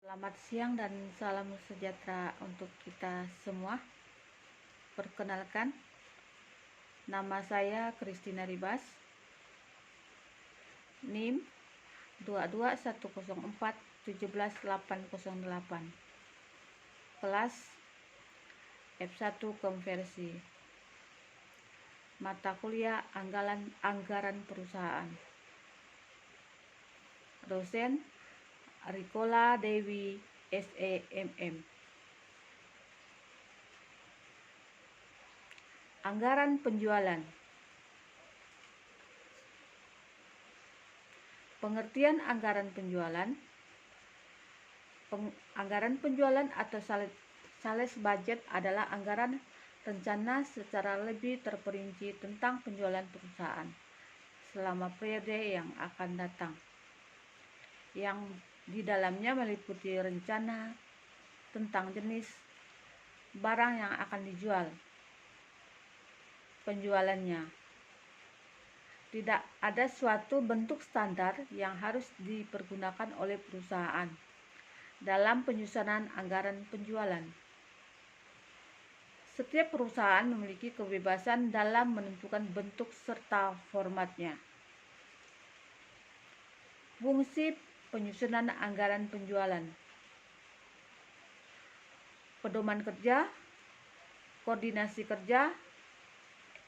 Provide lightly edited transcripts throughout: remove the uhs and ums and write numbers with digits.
Selamat siang dan salam sejahtera untuk kita semua. Perkenalkan, nama saya Christina Ribas, NIM 22104 17808, kelas F1 Konversi, mata kuliah Anggaran Perusahaan, dosen Rikola Dewi SEMM. Anggaran penjualan. Pengertian anggaran penjualan. Anggaran penjualan atau sales budget adalah anggaran rencana secara lebih terperinci tentang penjualan perusahaan selama periode yang akan datang, yang di dalamnya meliputi rencana tentang jenis barang yang akan dijual, penjualannya. Tidak ada suatu bentuk standar yang harus dipergunakan oleh perusahaan dalam penyusunan anggaran penjualan. Setiap perusahaan memiliki kebebasan dalam menentukan bentuk serta formatnya. Fungsi penyusunan anggaran penjualan: pedoman kerja, koordinasi kerja,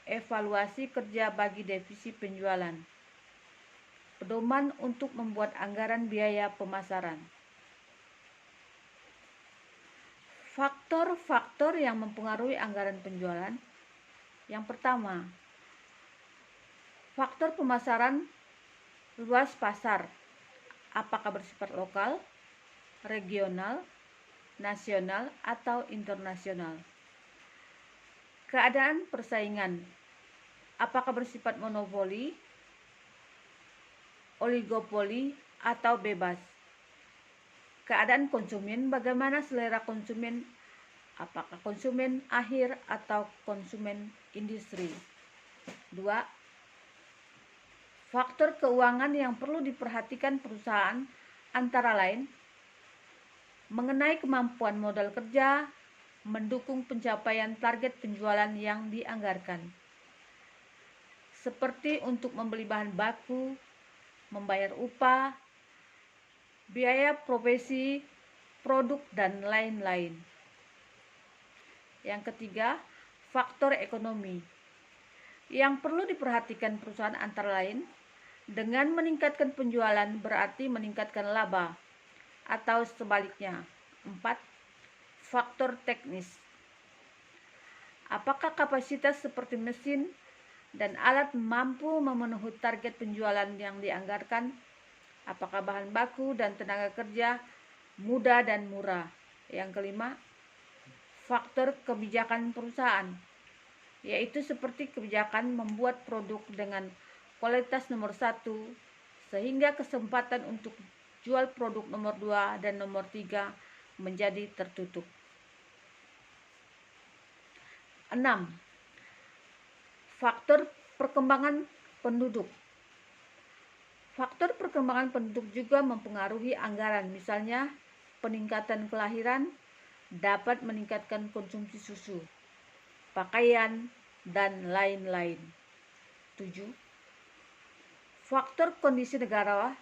evaluasi kerja bagi divisi penjualan, pedoman untuk membuat anggaran biaya pemasaran. Faktor-faktor yang mempengaruhi anggaran penjualan. Yang pertama, faktor pemasaran. Luas pasar, apakah bersifat lokal, regional, nasional, atau internasional. Keadaan persaingan, apakah bersifat monopoli, oligopoli, atau bebas. Keadaan konsumen, bagaimana selera konsumen, apakah konsumen akhir atau konsumen industri. 2. Faktor keuangan yang perlu diperhatikan perusahaan antara lain mengenai kemampuan modal kerja, mendukung pencapaian target penjualan yang dianggarkan, seperti untuk membeli bahan baku, membayar upah, biaya profesi, produk, dan lain-lain. Yang ketiga, faktor ekonomi yang perlu diperhatikan perusahaan antara lain dengan meningkatkan penjualan berarti meningkatkan laba atau sebaliknya. 4. Faktor teknis. Apakah kapasitas seperti mesin dan alat mampu memenuhi target penjualan yang dianggarkan? Apakah bahan baku dan tenaga kerja mudah dan murah? Yang kelima, faktor kebijakan perusahaan, yaitu seperti kebijakan membuat produk dengan kualitas nomor 1 sehingga kesempatan untuk jual produk nomor 2 dan nomor 3 menjadi tertutup. 6. Faktor perkembangan penduduk. Faktor perkembangan penduduk juga mempengaruhi anggaran, misalnya peningkatan kelahiran dapat meningkatkan konsumsi susu, pakaian, dan lain-lain. 7. Faktor kondisi negara.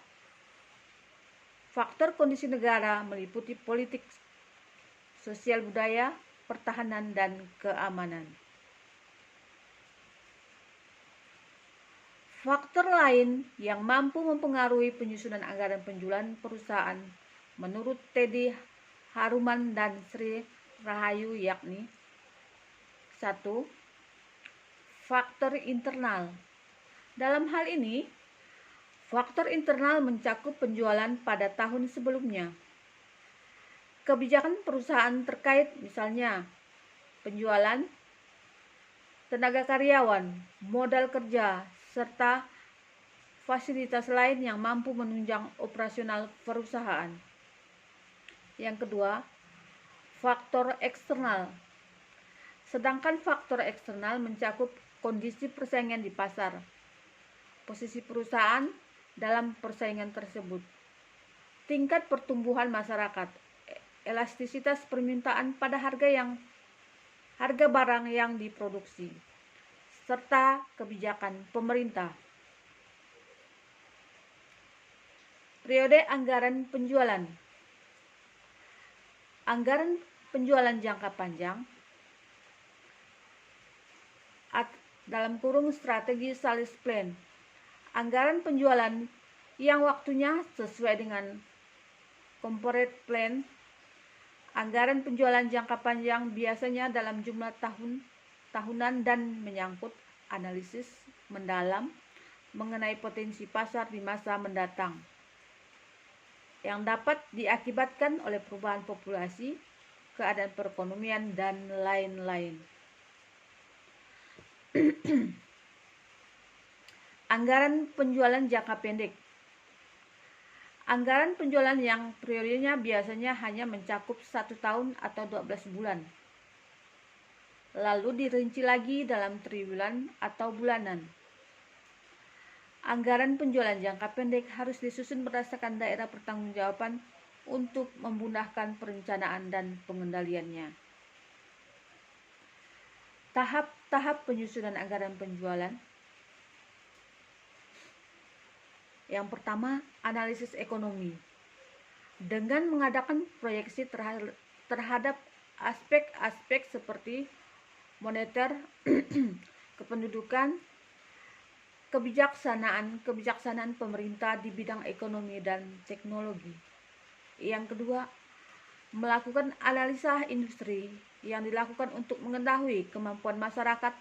Faktor kondisi negara meliputi politik, sosial budaya, pertahanan, dan keamanan. Faktor lain yang mampu mempengaruhi penyusunan anggaran penjualan perusahaan menurut Teddy Haruman dan Sri Rahayu yakni: 1. Faktor internal. Dalam hal ini, faktor internal mencakup penjualan pada tahun sebelumnya, kebijakan perusahaan terkait misalnya penjualan, tenaga karyawan, modal kerja, serta fasilitas lain yang mampu menunjang operasional perusahaan. Yang kedua, faktor eksternal. Sedangkan faktor eksternal mencakup kondisi persaingan di pasar, posisi perusahaan dalam persaingan tersebut, tingkat pertumbuhan masyarakat, elastisitas permintaan pada harga barang yang diproduksi, serta kebijakan pemerintah. Periode anggaran penjualan. Anggaran penjualan jangka panjang dalam kurung strategi sales plan. Anggaran penjualan yang waktunya sesuai dengan corporate plan. Anggaran penjualan jangka panjang biasanya dalam jumlah tahunan dan menyangkut analisis mendalam mengenai potensi pasar di masa mendatang yang dapat diakibatkan oleh perubahan populasi, keadaan perekonomian, dan lain-lain. Anggaran penjualan jangka pendek. Anggaran penjualan yang periodenya biasanya hanya mencakup 1 tahun atau 12 bulan. Lalu dirinci lagi dalam triwulan atau bulanan. Anggaran penjualan jangka pendek harus disusun berdasarkan daerah pertanggungjawaban untuk memudahkan perencanaan dan pengendaliannya. Tahap-tahap penyusunan anggaran penjualan. Yang pertama, analisis ekonomi. Dengan mengadakan proyeksi terhadap aspek-aspek seperti moneter, kependudukan, kebijaksanaan pemerintah di bidang ekonomi dan teknologi. Yang kedua, melakukan analisa industri yang dilakukan untuk mengetahui kemampuan masyarakat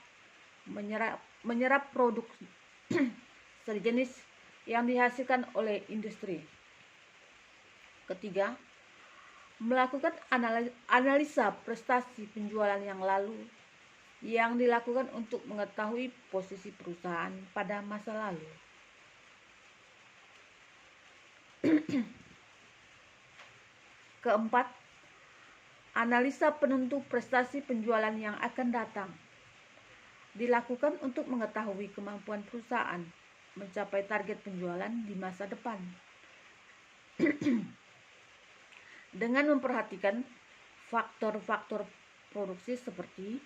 menyerap produk sejenis yang dihasilkan oleh industri. Ketiga, melakukan analisa prestasi penjualan yang lalu yang dilakukan untuk mengetahui posisi perusahaan pada masa lalu. Keempat, analisa penentu prestasi penjualan yang akan datang dilakukan untuk mengetahui kemampuan perusahaan mencapai target penjualan di masa depan. Dengan memperhatikan faktor-faktor produksi seperti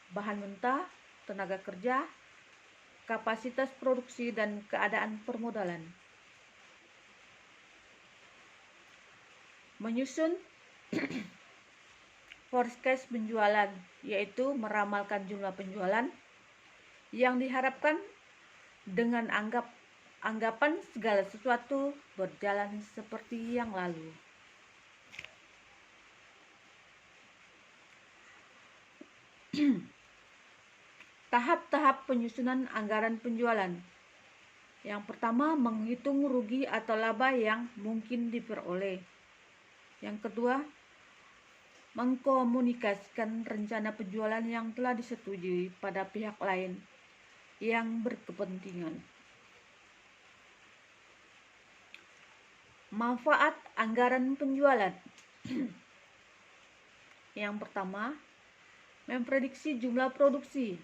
bahan mentah, tenaga kerja, kapasitas produksi, dan keadaan permodalan. Menyusun forecast penjualan, yaitu meramalkan jumlah penjualan yang diharapkan dengan anggapan segala sesuatu berjalan seperti yang lalu. Tahap-tahap penyusunan anggaran penjualan. Yang pertama, menghitung rugi atau laba yang mungkin diperoleh. Yang kedua, mengkomunikasikan rencana penjualan yang telah disetujui pada pihak lain yang berkepentingan. Manfaat anggaran penjualan. Yang pertama, memprediksi jumlah produksi.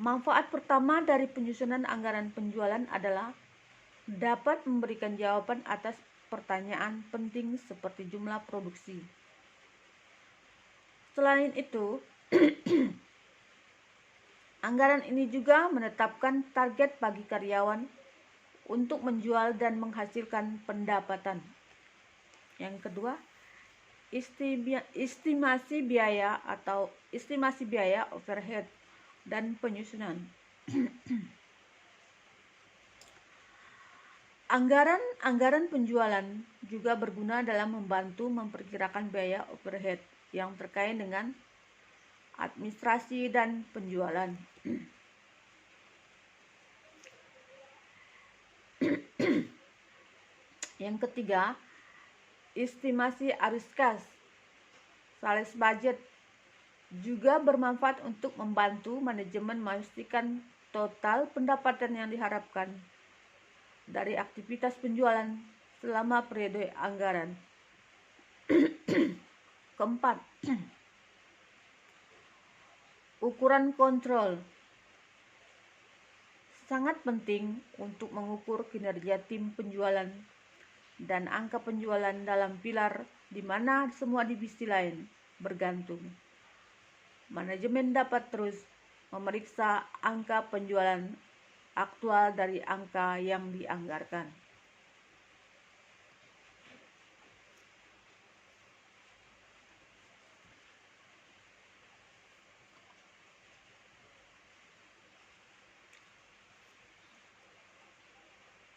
Manfaat pertama dari penyusunan anggaran penjualan adalah dapat memberikan jawaban atas pertanyaan penting seperti jumlah produksi. Selain itu, anggaran ini juga menetapkan target bagi karyawan untuk menjual dan menghasilkan pendapatan. Yang kedua, estimasi biaya atau estimasi biaya overhead dan penyusunan. Anggaran penjualan juga berguna dalam membantu memperkirakan biaya overhead yang terkait dengan administrasi dan penjualan. Yang ketiga, estimasi arus kas, sales budget, juga bermanfaat untuk membantu manajemen memastikan total pendapatan yang diharapkan dari aktivitas penjualan selama periode anggaran. Keempat, ukuran kontrol. Sangat penting untuk mengukur kinerja tim penjualan dan angka penjualan dalam pilar di mana semua divisi lain bergantung. Manajemen dapat terus memeriksa angka penjualan aktual dari angka yang dianggarkan.